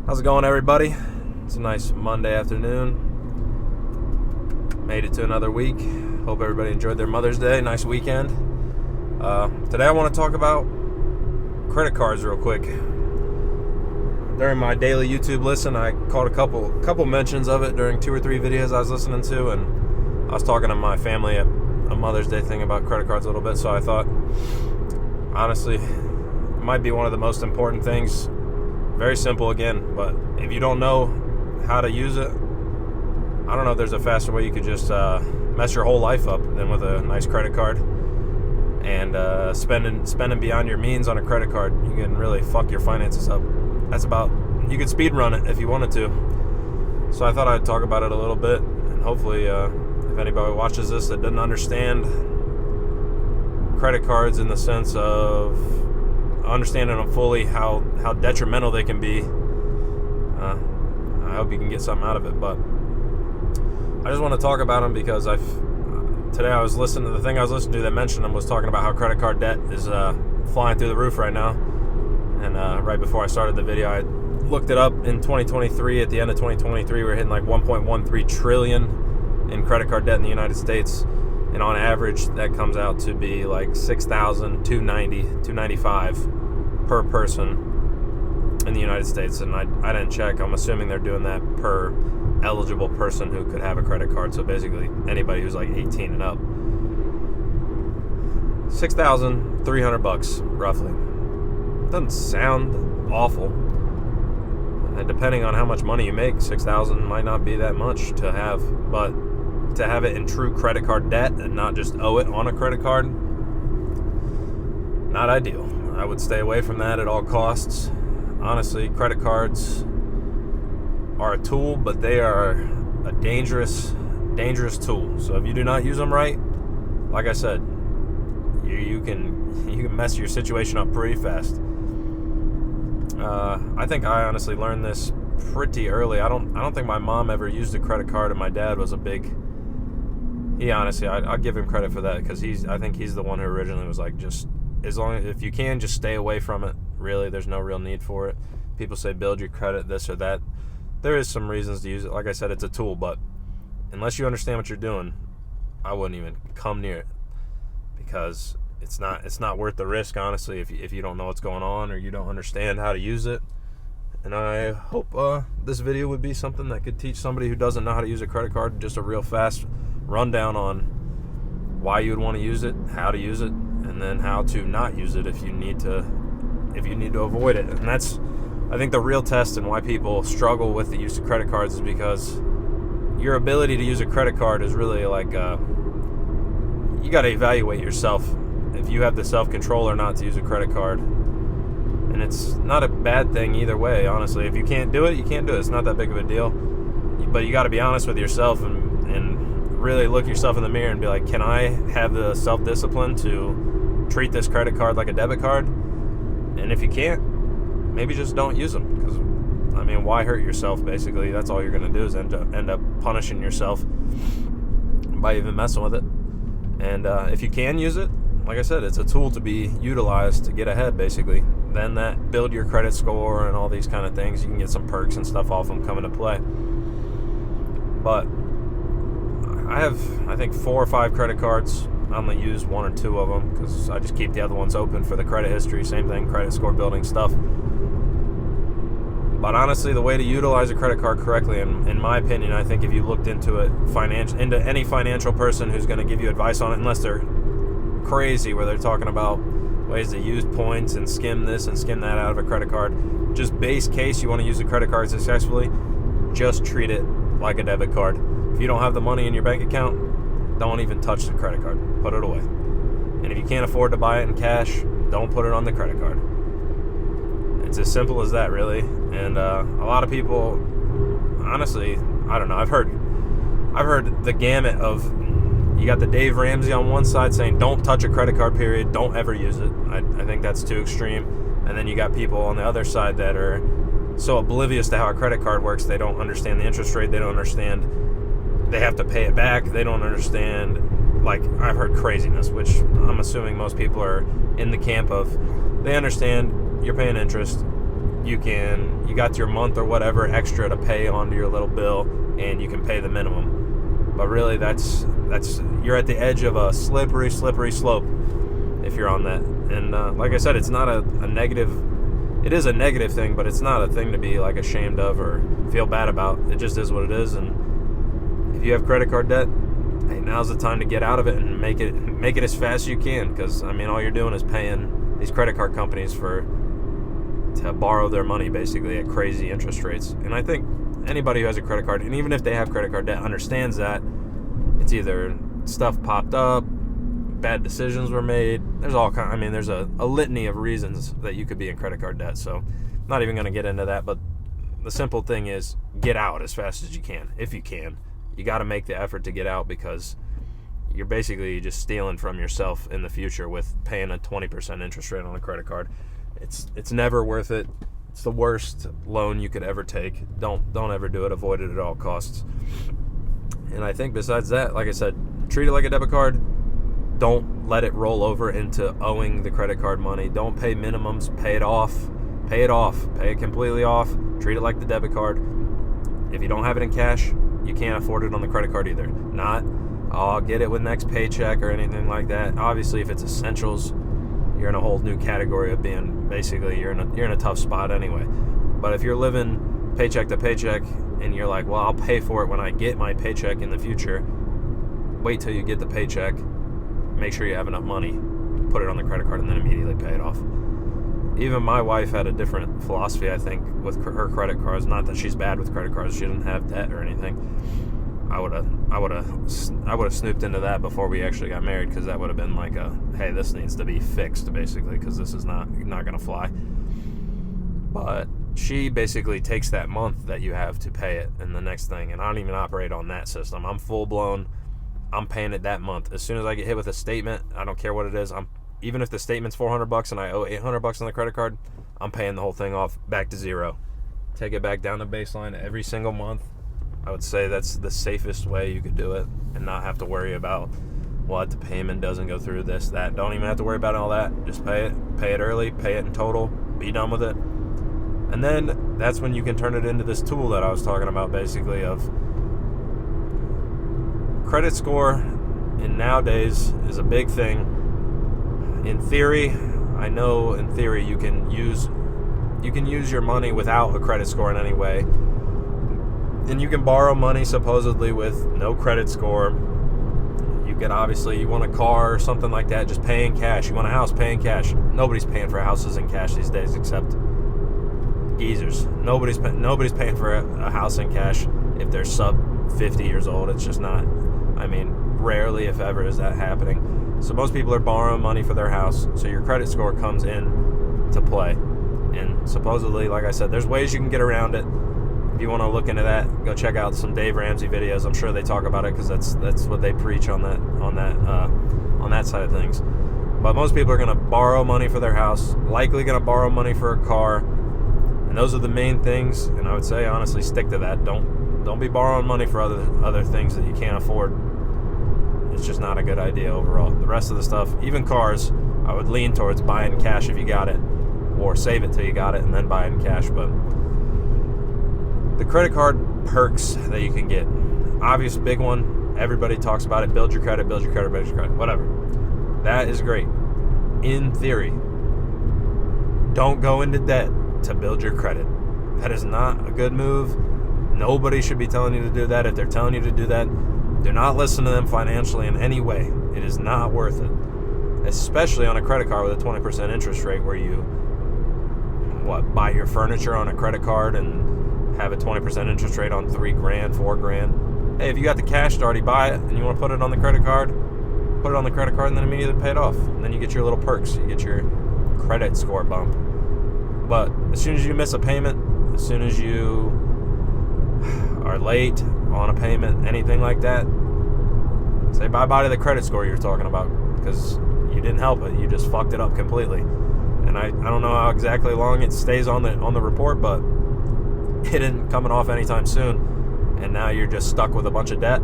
How's it going, everybody? It's a nice Monday afternoon. Made it to another week. Hope everybody enjoyed their Mother's Day. Nice weekend. Today I want to talk about credit cards real quick. During my daily YouTube listen, I caught a couple mentions of it during 2 or 3 videos I was listening to, and I was talking to my family at a Mother's Day thing about credit cards a little bit, so I thought, honestly, it might be one of the most important things. Very simple again, but if you don't know how to use it, I don't know if there's a faster way you could just mess your whole life up than with a nice credit card. And spending beyond your means on a credit card, you can really fuck your finances up. You could speed run it if you wanted to. So I thought I'd talk about it a little bit, and hopefully if anybody watches this that doesn't understand credit cards in the sense of understanding them fully, how detrimental they can be, I hope you can get something out of it. But I just want to talk about them because today I was listening to the thing I was listening to that mentioned them was talking about how credit card debt is flying through the roof right now. And right before I started the video, I looked it up. In 2023, at the end of 2023, we're hitting like 1.13 trillion in credit card debt in the United States. And on average, that comes out to be like $6,295 per person in the United States. And I didn't check. I'm assuming they're doing that per eligible person who could have a credit card. So basically, anybody who's like 18 and up. $6,300 roughly. Doesn't sound awful. And depending on how much money you make, $6,000 might not be that much to have, but to have it in true credit card debt and not just owe it on a credit card, not ideal. I would stay away from that at all costs. Honestly, credit cards are a tool, but they are a dangerous tool. So if you do not use them right, like I said, you can mess your situation up pretty fast. I think I honestly learned this pretty early. I don't think my mom ever used a credit card, and my dad was a big. I'll give him credit for that because I think he's the one who originally was like, just as long as if you can, just stay away from it. Really, there's no real need for it. People say build your credit, this or that. There is some reasons to use it. Like I said, it's a tool, but unless you understand what you're doing, I wouldn't even come near it because it's not worth the risk, honestly, if you don't know what's going on or you don't understand how to use it. And I hope this video would be something that could teach somebody who doesn't know how to use a credit card just a real fast rundown on why you would want to use it, how to use it, and then how to not use it if you need to avoid it. And that's, I think, the real test and why people struggle with the use of credit cards is because your ability to use a credit card is really like you got to evaluate yourself if you have the self-control or not to use a credit card. And it's not a bad thing either way, honestly. If you can't do it, you can't do it. It's not that big of a deal. But you got to be honest with yourself and really look yourself in the mirror and be like, can I have the self-discipline to treat this credit card like a debit card? And if you can't, maybe just don't use them. Because, I mean, why hurt yourself, basically? That's all you're going to do is end up punishing yourself by even messing with it. And if you can use it, like I said, it's a tool to be utilized to get ahead, basically. Then that build your credit score and all these kind of things. You can get some perks and stuff off them coming to play. But I have, I think, 4 or 5 credit cards. I only use 1 or 2 of them because I just keep the other ones open for the credit history. Same thing, credit score building stuff. But honestly, the way to utilize a credit card correctly, and in my opinion, I think if you looked into it, into any financial person who's going to give you advice on it, unless they're crazy where they're talking about ways to use points and skim this and skim that out of a credit card, just base case you want to use a credit card successfully, just treat it like a debit card. If you don't have the money in your bank account, don't even touch the credit card. Put it away. And if you can't afford to buy it in cash, don't put it on the credit card. It's as simple as that, really. And a lot of people, honestly, I don't know. I've heard the gamut of, you got the Dave Ramsey on one side saying don't touch a credit card, period, don't ever use it. I think that's too extreme. And then you got people on the other side that are so oblivious to how a credit card works, they don't understand the interest rate, they don't understand they have to pay it back, they don't understand, like, I've heard craziness, which I'm assuming most people are in the camp of, they understand you're paying interest, you got your month or whatever extra to pay onto your little bill, and you can pay the minimum. But really, that's you're at the edge of a slippery slope if you're on that. And like I said, it's not a negative. It is a negative thing, but it's not a thing to be like ashamed of or feel bad about. It just is what it is. And if you have credit card debt, hey, now's the time to get out of it and make it as fast as you can. Because I mean, all you're doing is paying these credit card companies to borrow their money basically at crazy interest rates. And I think anybody who has a credit card, and even if they have credit card debt, understands that it's either stuff popped up, bad decisions were made. There's there's a litany of reasons that you could be in credit card debt. So I'm not even going to get into that, but the simple thing is get out as fast as you can. If you can, you got to make the effort to get out, because you're basically just stealing from yourself in the future with paying a 20% interest rate on a credit card. It's never worth it. It's the worst loan you could ever take. Don't ever do it. Avoid it at all costs. And I think besides that, like I said, treat it like a debit card. Don't let it roll over into owing the credit card money. Don't pay minimums. Pay it off. Pay it completely off. Treat it like the debit card. If you don't have it in cash, you can't afford it on the credit card either. I'll get it with next paycheck or anything like that. Obviously, if it's essentials, you're in a whole new category of being basically you're in a tough spot anyway. But if you're living paycheck to paycheck and you're like, well, I'll pay for it when I get my paycheck in the future, wait till you get the paycheck, make sure you have enough money, put it on the credit card, and then immediately pay it off. Even my wife had a different philosophy, I think, with her credit cards. Not that she's bad with credit cards, she didn't have debt or anything. I would have snooped into that before we actually got married, because that would have been like hey, this needs to be fixed basically, because this is not gonna fly. But she basically takes that month that you have to pay it and the next thing, and I don't even operate on that system. I'm full blown. I'm paying it that month. As soon as I get hit with a statement, I don't care what it is. Even if the statement's $400 and I owe $800 on the credit card, I'm paying the whole thing off back to zero. Take it back down to baseline every single month. I would say that's the safest way you could do it and not have to worry about what the payment doesn't go through, this, that. Don't even have to worry about all that. Just pay it early, pay it in total, be done with it. And then that's when you can turn it into this tool that I was talking about basically of credit score. And nowadays is a big thing. In theory, I know in theory you can use your money without a credit score in any way. And you can borrow money supposedly with no credit score. You can obviously, you want a car or something like that, just pay in cash. You want a house, pay in cash. Nobody's paying for houses in cash these days except geezers. Nobody's paying for a house in cash if they're sub 50 years old. It's just not. I mean, rarely, if ever, is that happening. So most people are borrowing money for their house. So your credit score comes in to play. And supposedly, like I said, there's ways you can get around it. If you want to look into that, go check out some Dave Ramsey videos. I'm sure they talk about it because that's what they preach on that side of things. But most people are going to borrow money for their house, likely going to borrow money for a car, and those are the main things. And I would say honestly, stick to that. Don't be borrowing money for other things that you can't afford. It's just not a good idea overall. The rest of the stuff, even cars, I would lean towards buying cash if you got it, or save it till you got it and then buy it in cash. But the credit card perks that you can get, obvious big one, everybody talks about it, build your credit, whatever. That is great. In theory, don't go into debt to build your credit. That is not a good move. Nobody should be telling you to do that. If they're telling you to do that, do not listen to them financially in any way. It is not worth it. Especially on a credit card with a 20% interest rate where you buy your furniture on a credit card and have a 20% interest rate on $3,000, $4,000. Hey, if you got the cash to already buy it and you want to put it on the credit card, put it on the credit card and then immediately pay it off. And then you get your little perks. You get your credit score bump. But as soon as you miss a payment, as soon as you are late on a payment, anything like that, say bye-bye to the credit score you're talking about, because you didn't help it. You just fucked it up completely. And I don't know how exactly long it stays on the report, but it isn't coming off anytime soon. And now you're just stuck with a bunch of debt,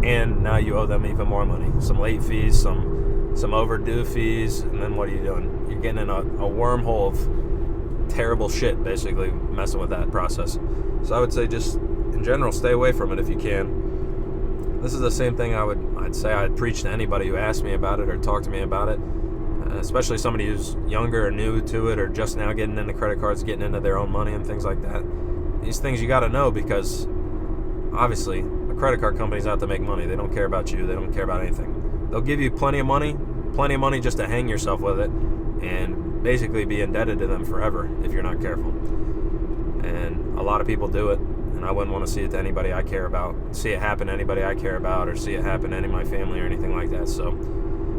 and now you owe them even more money. Some late fees, some overdue fees, and then what are you doing? You're getting in a wormhole terrible shit, basically, messing with that process. So I would say just, in general, stay away from it if you can. This is the same thing I'd say I'd preach to anybody who asked me about it or talked to me about it, especially somebody who's younger or new to it or just now getting into credit cards, getting into their own money and things like that. These things you got to know, because obviously a credit card company's out to make money. They don't care about you. They don't care about anything. They'll give you plenty of money just to hang yourself with it and basically be indebted to them forever if you're not careful. And a lot of people do it, and I wouldn't want to see it to anybody I care about, see it happen to anybody I care about, or see it happen to any of my family or anything like that. So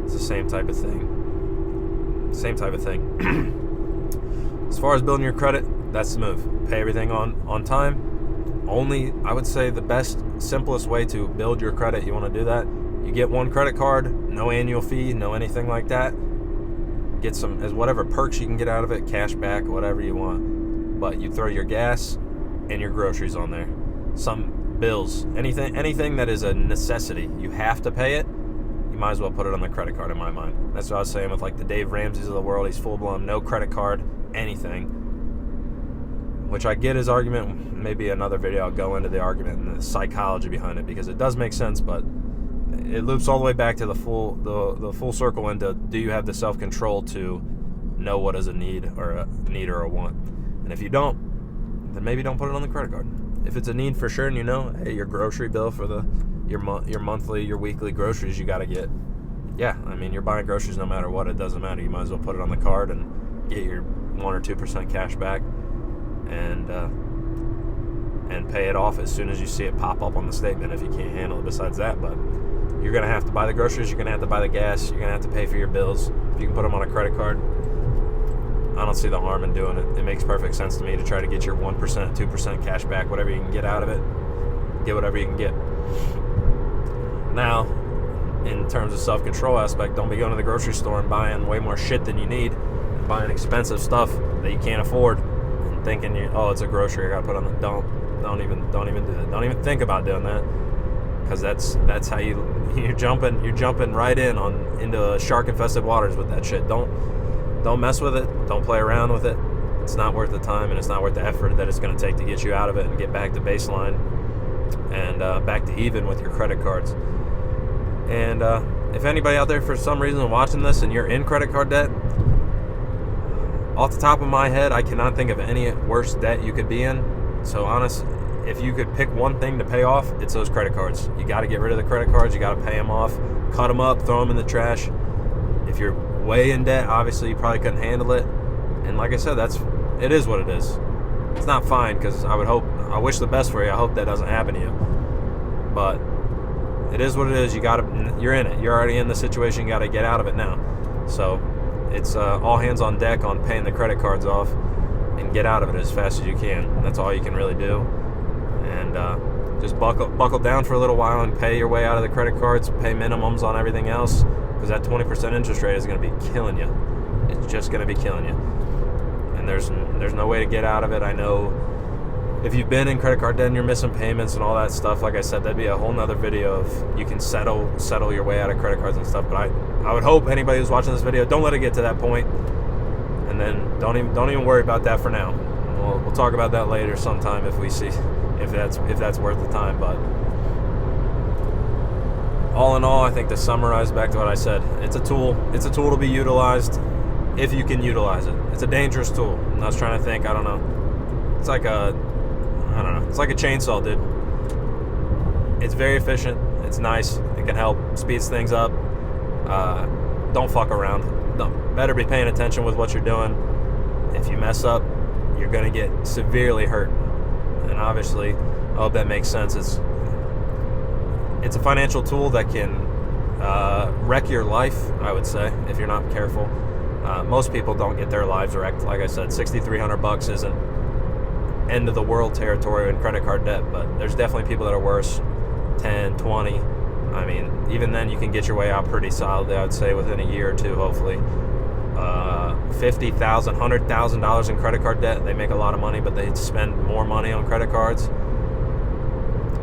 it's the same type of thing. As far as building your credit, that's the move. Pay everything on time. Only, I would say, the best, simplest way to build your credit, you want to do that, you get one credit card, no annual fee, no anything like that. Get some, as whatever perks you can get out of it, cash back, whatever you want. But you throw your gas and your groceries on there. Some bills, anything that is a necessity, you have to pay it, you might as well put it on the credit card, in my mind. That's what I was saying with like the Dave Ramseys of the world. He's full-blown, no credit card, anything. Which I get his argument. Maybe another video I'll go into the argument and the psychology behind it, because it does make sense, but it loops all the way back to the full circle into, do you have the self-control to know what is a need or a want? And if you don't, then maybe don't put it on the credit card. If it's a need for sure, and you know, hey, your grocery bill for your monthly, your weekly groceries you got to get. Yeah, I mean, you're buying groceries no matter what. It doesn't matter. You might as well put it on the card and get your 1 or 2% cash back, and pay it off as soon as you see it pop up on the statement if you can't handle it besides that. But you're going to have to buy the groceries, you're going to have to buy the gas, you're going to have to pay for your bills. If you can put them on a credit card, I don't see the harm in doing it. It makes perfect sense to me to try to get your 1%, 2% cash back, whatever you can get out of it. Get whatever you can get. Now, in terms of self-control aspect, don't be going to the grocery store and buying way more shit than you need, and buying expensive stuff that you can't afford, and thinking, it's a grocery, I got to put on the... Don't even do that. Don't even think about doing that, because that's how you're jumping right into shark-infested waters with that shit. Don't mess with it. Don't play around with it. It's not worth the time, and it's not worth the effort that it's going to take to get you out of it and get back to baseline and back to even with your credit cards. And if anybody out there for some reason watching this and you're in credit card debt, off the top of my head, I cannot think of any worse debt you could be in. So honest, if you could pick one thing to pay off, it's those credit cards. You got to get rid of the credit cards. You got to pay them off, cut them up, throw them in the trash. If you're way in debt, obviously you probably couldn't handle it. And like I said, it is what it is. It's not fine, because I wish the best for you. I hope that doesn't happen to you. But it is what it is. You're in it. You're already in the situation. You got to get out of it now. So it's all hands on deck on paying the credit cards off and get out of it as fast as you can. That's all you can really do. And just buckle down for a little while and pay your way out of the credit cards. Pay minimums on everything else, because that 20% interest rate is going to be killing you. It's just going to be killing you. And there's no way to get out of it. I know if you've been in credit card debt and you're missing payments and all that stuff, like I said, that'd be a whole nother video of you can settle your way out of credit cards and stuff. But I would hope anybody who's watching this video, don't let it get to that point, and then don't even worry about that for now. We'll talk about that later sometime if we see if that's worth the time. But all in all, I think to summarize back to what I said, it's a tool. It's a tool to be utilized if you can utilize it. It's a dangerous tool. And I was trying to think, I don't know. It's like a chainsaw, dude. It's very efficient. It's nice. It can help, speeds things up. Don't fuck around. No, better be paying attention with what you're doing. If you mess up, you're gonna get severely hurt. And obviously, I hope that makes sense. It's a financial tool that can wreck your life, I would say, if you're not careful. Most people don't get their lives wrecked. Like I said, $6,300 isn't end of the world territory in credit card debt, but there's definitely people that are worse. 10, 20. I mean, even then you can get your way out pretty solidly, I would say, within a year or two, hopefully. $50,000, $100,000 in credit card debt. They make a lot of money, but they spend more money on credit cards.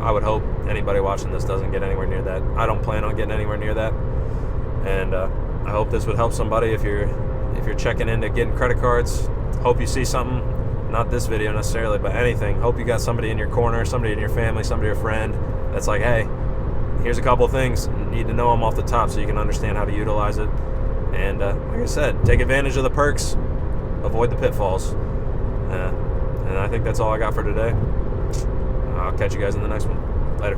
I would hope anybody watching this doesn't get anywhere near that. I don't plan on getting anywhere near that. And I hope this would help somebody if you're checking into getting credit cards. Hope you see something, not this video necessarily, but anything. Hope you got somebody in your corner, somebody in your family, somebody, a friend, that's like, hey, here's a couple things. You need to know them off the top so you can understand how to utilize it. And like I said, take advantage of the perks, avoid the pitfalls. And I think that's all I got for today. I'll catch you guys in the next one. Later.